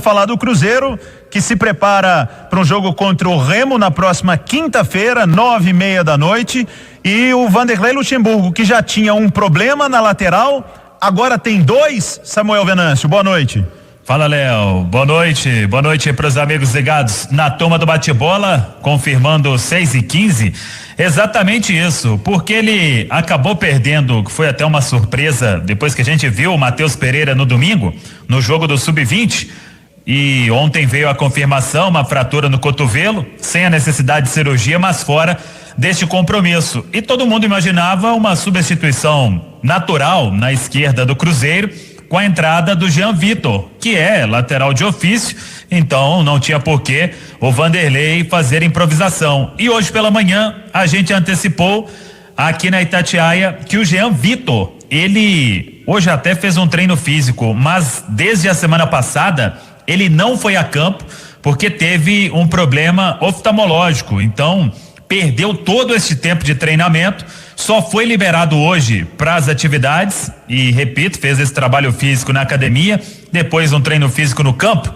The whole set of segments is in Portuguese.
falar do Cruzeiro, que se prepara para um jogo contra o Remo na próxima quinta-feira, 9:30 da noite, e o Vanderlei Luxemburgo, que já tinha um problema na lateral, agora tem dois. Samuel Venâncio, boa noite. Fala, Léo, boa noite para os amigos ligados na turma do bate-bola, confirmando 6:15, exatamente isso, porque ele acabou perdendo, que foi até uma surpresa, depois que a gente viu o Matheus Pereira no domingo, no jogo do Sub-20, e ontem veio a confirmação, uma fratura no cotovelo, sem a necessidade de cirurgia, mas fora deste compromisso, e todo mundo imaginava uma substituição natural na esquerda do Cruzeiro, com a entrada do Jean Vitor, que é lateral de ofício, então não tinha porquê o Vanderlei fazer improvisação. E hoje pela manhã a gente antecipou aqui na Itatiaia que o Jean Vitor, ele hoje até fez um treino físico, mas desde a semana passada ele não foi a campo porque teve um problema oftalmológico, então perdeu todo esse tempo de treinamento, só foi liberado hoje para as atividades e, repito, fez esse trabalho físico na academia, depois um treino físico no campo.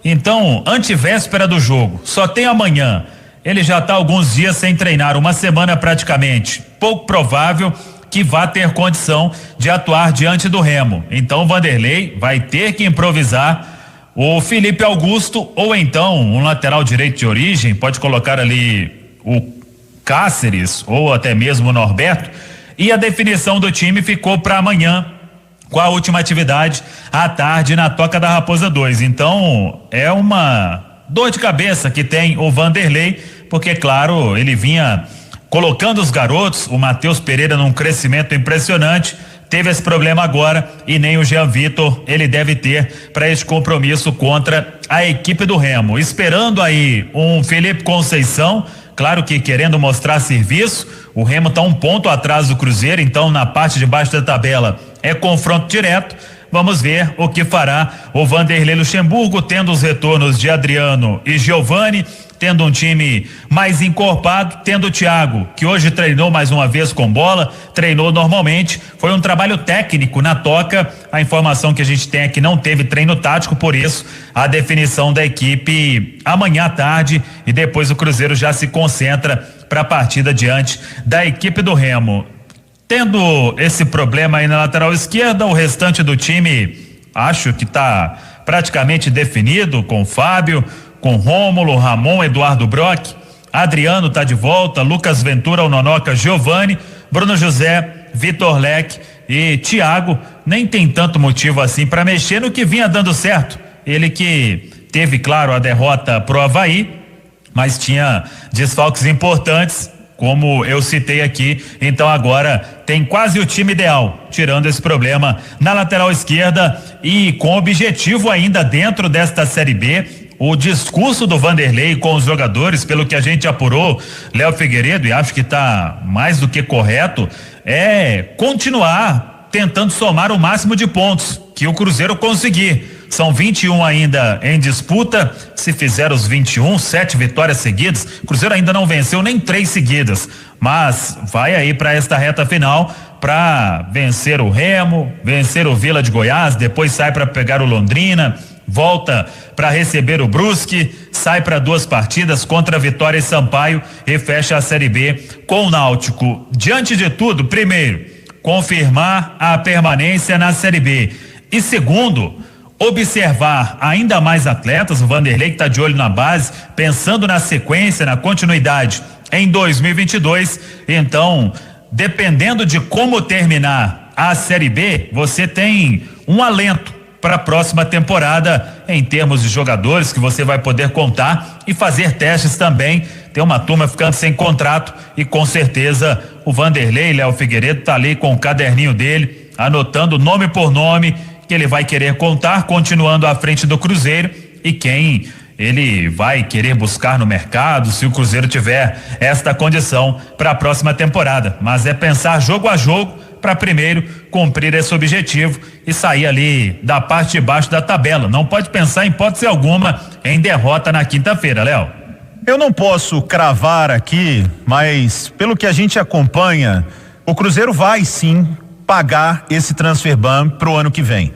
Então, antevéspera do jogo, só tem amanhã. Ele já está alguns dias sem treinar, uma semana praticamente. Pouco provável que vá ter condição de atuar diante do Remo. Então, o Vanderlei vai ter que improvisar o Felipe Augusto ou então um lateral direito de origem, pode colocar ali o Cáceres ou até mesmo o Norberto, e a definição do time ficou para amanhã, com a última atividade à tarde na Toca da Raposa 2. Então é uma dor de cabeça que tem o Vanderlei, porque claro, ele vinha colocando os garotos, o Matheus Pereira num crescimento impressionante, teve esse problema agora e nem o Jean Vitor ele deve ter para este compromisso contra a equipe do Remo. Esperando aí um Felipe Conceição, claro que querendo mostrar serviço, o Remo está um ponto atrás do Cruzeiro, então na parte de baixo da tabela é confronto direto. Vamos ver o que fará o Vanderlei Luxemburgo, tendo os retornos de Adriano e Giovani, tendo um time mais encorpado, tendo o Thiago, que hoje treinou mais uma vez com bola, treinou normalmente, foi um trabalho técnico na toca. A informação que a gente tem é que não teve treino tático, por isso a definição da equipe amanhã à tarde, e depois o Cruzeiro já se concentra para a partida diante da equipe do Remo. Tendo esse problema aí na lateral esquerda, o restante do time acho que está praticamente definido, com Fábio, com Rômulo, Ramon, Eduardo Brock, Adriano tá de volta, Lucas Ventura, o Nonoca, Giovani, Bruno José, Vitor Leque e Thiago. Nem tem tanto motivo assim para mexer no que vinha dando certo. Ele que teve, claro, a derrota pro Avaí, mas tinha desfalques importantes, como eu citei aqui. Então agora tem quase o time ideal, tirando esse problema na lateral esquerda, e com objetivo ainda dentro desta Série B. O discurso do Vanderlei com os jogadores, pelo que a gente apurou, Léo Figueiredo, e acho que está mais do que correto, é continuar tentando somar o máximo de pontos que o Cruzeiro conseguir. São 21 ainda em disputa. Se fizer os 21, 7 vitórias seguidas, o Cruzeiro ainda não venceu nem 3 seguidas, mas vai aí para esta reta final para vencer o Remo, vencer o Vila de Goiás, depois sai para pegar o Londrina, volta para receber o Brusque, sai para 2 partidas contra Vitória e Sampaio e fecha a Série B com o Náutico. Diante de tudo, primeiro, confirmar a permanência na Série B, e segundo, observar ainda mais atletas. O Vanderlei que está de olho na base, pensando na sequência, na continuidade em 2022. Então, dependendo de como terminar a Série B, você tem um alento para a próxima temporada em termos de jogadores que você vai poder contar e fazer testes também. Tem uma turma ficando sem contrato e com certeza o Vanderlei, Léo Figueiredo, tá ali com o caderninho dele, anotando nome por nome que ele vai querer contar, continuando à frente do Cruzeiro, e quem ele vai querer buscar no mercado, se o Cruzeiro tiver esta condição para a próxima temporada. Mas é pensar jogo a jogo para primeiro cumprir esse objetivo e sair ali da parte de baixo da tabela. Não pode pensar em hipótese alguma em derrota na quinta-feira, Léo. Eu não posso cravar aqui, mas pelo que a gente acompanha, o Cruzeiro vai sim pagar esse transfer ban pro ano que vem.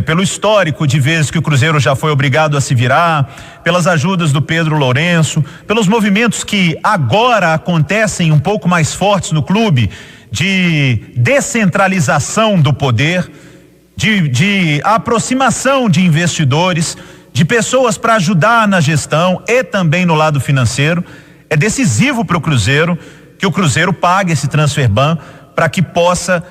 pelo histórico de vezes que o Cruzeiro já foi obrigado a se virar, pelas ajudas do Pedro Lourenço, pelos movimentos que agora acontecem um pouco mais fortes no clube, de descentralização do poder, de aproximação de investidores, de pessoas para ajudar na gestão e também no lado financeiro. É decisivo para o Cruzeiro que o Cruzeiro pague esse transfer ban para que possa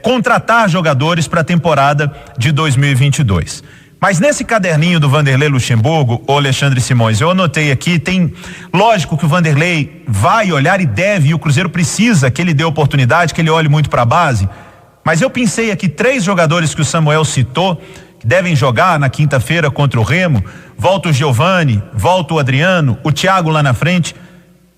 contratar jogadores para a temporada de 2022. Mas nesse caderninho do Vanderlei Luxemburgo, ô Alexandre Simões, eu anotei aqui, lógico que o Vanderlei vai olhar e deve, e o Cruzeiro precisa que ele dê oportunidade, que ele olhe muito para a base, mas eu pensei aqui 3 jogadores que o Samuel citou, que devem jogar na quinta-feira contra o Remo. Volta o Giovani, volta o Adriano, o Thiago lá na frente.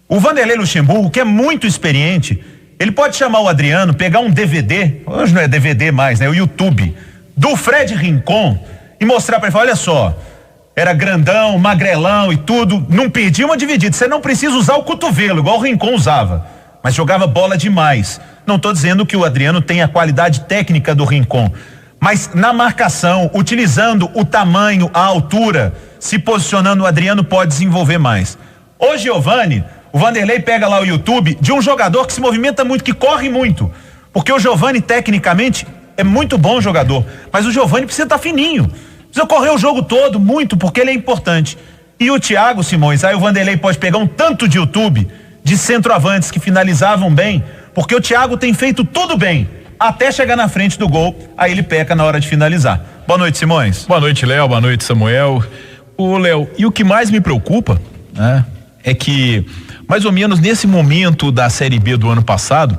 O Vanderlei Luxemburgo, que é muito experiente, ele pode chamar o Adriano, pegar um DVD, hoje não é DVD mais, né? O YouTube, do Fred Rincon, e mostrar para ele, olha só, era grandão, magrelão e tudo, não perdia uma dividida, você não precisa usar o cotovelo, igual o Rincon usava, mas jogava bola demais. Não estou dizendo que o Adriano tem a qualidade técnica do Rincon, mas na marcação, utilizando o tamanho, a altura, se posicionando, o Adriano pode desenvolver mais. O Giovani, o Vanderlei pega lá o YouTube de um jogador que se movimenta muito, que corre muito, porque o Giovani tecnicamente é muito bom jogador, mas o Giovani precisa estar fininho, precisa correr o jogo todo muito, porque ele é importante. E o Thiago Simões, aí o Vanderlei pode pegar um tanto de YouTube de centroavantes que finalizavam bem, porque o Thiago tem feito tudo bem, até chegar na frente do gol, aí ele peca na hora de finalizar. Boa noite, Simões. Boa noite, Léo, boa noite, Samuel. Ô, Léo, e o que mais me preocupa, né, é que mais ou menos nesse momento da Série B do ano passado,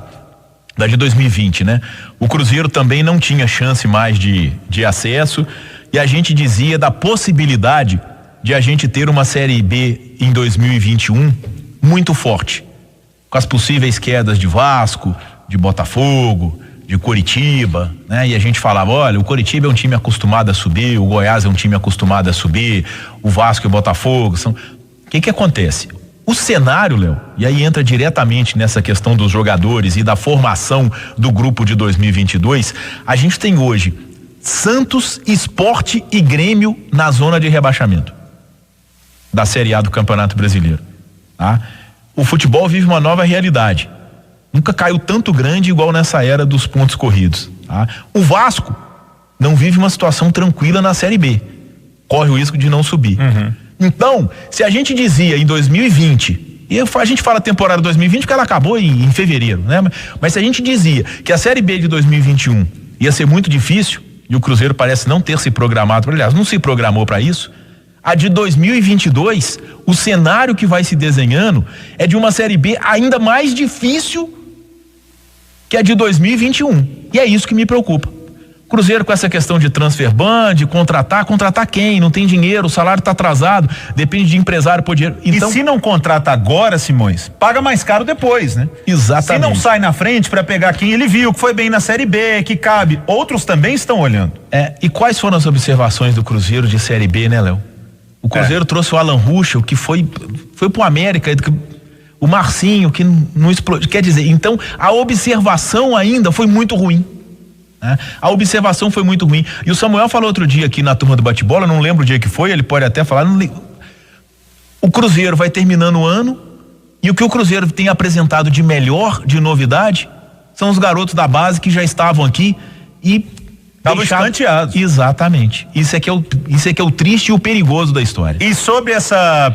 da de 2020, né? O Cruzeiro também não tinha chance mais de acesso, e a gente dizia da possibilidade de a gente ter uma Série B em 2021 muito forte, com as possíveis quedas de Vasco, de Botafogo, de Coritiba, né? E a gente falava, olha, o Coritiba é um time acostumado a subir, o Goiás é um time acostumado a subir, o Vasco e o Botafogo são... O que acontece? O cenário, Léo, e aí entra diretamente nessa questão dos jogadores e da formação do grupo de 2022, a gente tem hoje Santos, Sport e Grêmio na zona de rebaixamento da Série A do Campeonato Brasileiro, tá? O futebol vive uma nova realidade, nunca caiu tanto grande igual nessa era dos pontos corridos, tá? O Vasco não vive uma situação tranquila na Série B, corre o risco de não subir. Então, se a gente dizia em 2020, e a gente fala temporada 2020 porque ela acabou em fevereiro, né? Mas se a gente dizia que a Série B de 2021 ia ser muito difícil, e o Cruzeiro parece não ter se programado, aliás, não se programou para isso, a de 2022, o cenário que vai se desenhando é de uma Série B ainda mais difícil que a de 2021. E é isso que me preocupa. Cruzeiro com essa questão de transfer ban, de contratar quem? Não tem dinheiro, o salário está atrasado, depende de empresário por dinheiro. Então, e se não contrata agora, Simões, paga mais caro depois, né? Exatamente. Se não sai na frente para pegar quem ele viu, que foi bem na Série B, que cabe, outros também estão olhando. E quais foram as observações do Cruzeiro de Série B, né, Léo? O Cruzeiro trouxe o Alan Ruschel, que foi pro América, o Marcinho, que não explodiu. Quer dizer, então a observação ainda foi muito ruim. A observação foi muito ruim. E o Samuel falou outro dia aqui na turma do bate-bola, não lembro o dia que foi, ele pode até falar. O Cruzeiro vai terminando o ano e o que o Cruzeiro tem apresentado de melhor, de novidade, são os garotos da base que já estavam aqui e estavam escanteados. Exatamente. Isso é que é o triste e o perigoso da história. E sobre essa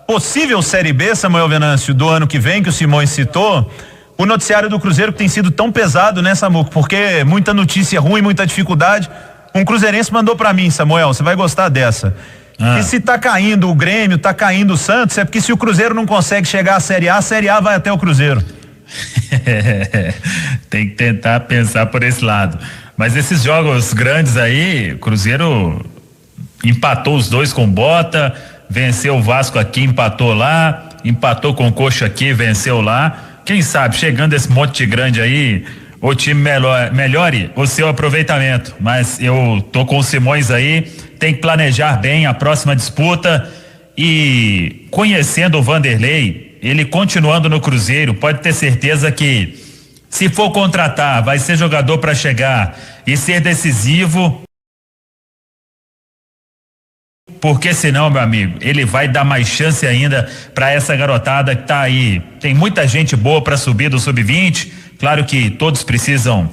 possível Série B, Samuel Venâncio, do ano que vem, que o Simões citou, o noticiário do Cruzeiro que tem sido tão pesado, né, Samuco? Porque muita notícia ruim, muita dificuldade. Um cruzeirense mandou pra mim, Samuel, você vai gostar dessa. E se tá caindo o Grêmio, tá caindo o Santos, é porque se o Cruzeiro não consegue chegar à Série A vai até o Cruzeiro. Tem que tentar pensar por esse lado. Mas esses jogos grandes aí, o Cruzeiro empatou os dois com Bota, venceu o Vasco aqui, empatou lá, empatou com o Coxa aqui, venceu lá. Quem sabe, chegando esse monte de grande aí, o time melhore o seu aproveitamento. Mas eu tô com o Simões aí, tem que planejar bem a próxima disputa. E conhecendo o Vanderlei, ele continuando no Cruzeiro, pode ter certeza que se for contratar, vai ser jogador para chegar e ser decisivo. porque senão, meu amigo, ele vai dar mais chance ainda para essa garotada que tá aí. Tem muita gente boa para subir do sub-20. Claro que todos precisam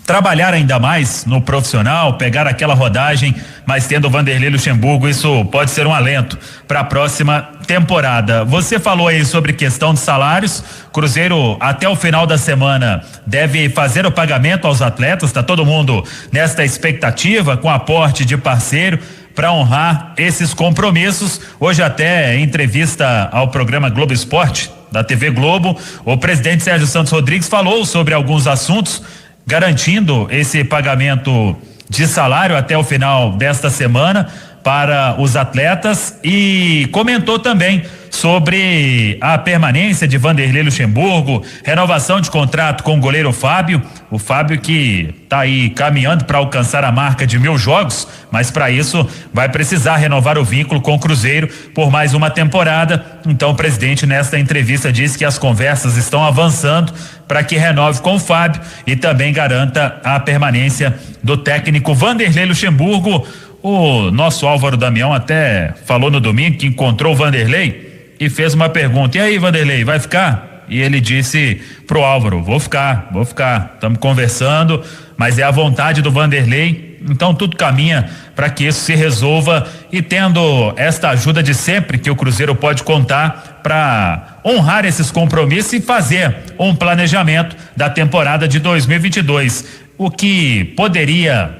trabalhar ainda mais no profissional, pegar aquela rodagem, mas tendo o Vanderlei Luxemburgo, isso pode ser um alento para a próxima temporada. Você falou aí sobre questão de salários. Cruzeiro até o final da semana deve fazer o pagamento aos atletas, tá todo mundo nesta expectativa, com aporte de parceiro para honrar esses compromissos. Hoje até em entrevista ao programa Globo Esporte da TV Globo, o presidente Sérgio Santos Rodrigues falou sobre alguns assuntos, garantindo esse pagamento de salário até o final desta semana para os atletas, e comentou também sobre a permanência de Vanderlei Luxemburgo, renovação de contrato com o goleiro Fábio, o Fábio que está aí caminhando para alcançar a marca de 1000 jogos, mas para isso vai precisar renovar o vínculo com o Cruzeiro por mais uma temporada. Então o presidente nesta entrevista disse que as conversas estão avançando para que renove com o Fábio e também garanta a permanência do técnico Vanderlei Luxemburgo. O nosso Álvaro Damião até falou no domingo que encontrou o Vanderlei e fez uma pergunta: e aí, Vanderlei, vai ficar? E ele disse pro Álvaro: vou ficar, estamos conversando, mas é a vontade do Vanderlei, então tudo caminha para que isso se resolva, e tendo esta ajuda de sempre que o Cruzeiro pode contar para honrar esses compromissos e fazer um planejamento da temporada de 2022. O que poderia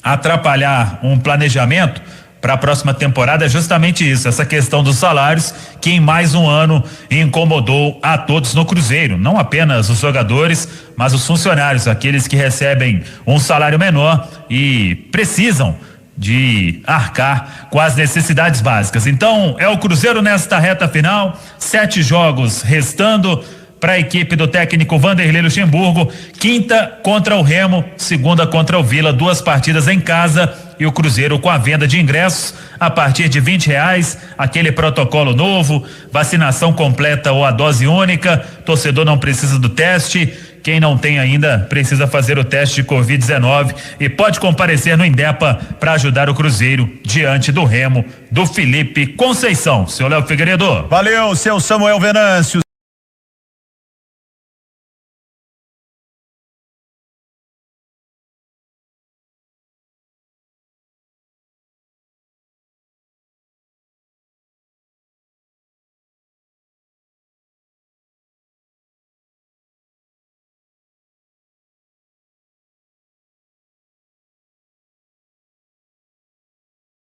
atrapalhar um planejamento para a próxima temporada é justamente isso, essa questão dos salários, que em mais um ano incomodou a todos no Cruzeiro, não apenas os jogadores, mas os funcionários, aqueles que recebem um salário menor e precisam de arcar com as necessidades básicas. Então é o Cruzeiro nesta reta final, 7 jogos restando para a equipe do técnico Vanderlei Luxemburgo. Quinta contra o Remo, segunda contra o Vila, 2 partidas em casa, e o Cruzeiro com a venda de ingressos a partir de R$20, aquele protocolo novo, vacinação completa ou a dose única, torcedor não precisa do teste, quem não tem ainda precisa fazer o teste de Covid-19 e pode comparecer no Indepa para ajudar o Cruzeiro diante do Remo do Felipe Conceição. Seu Léo Figueiredo. Valeu, seu Samuel Venâncio.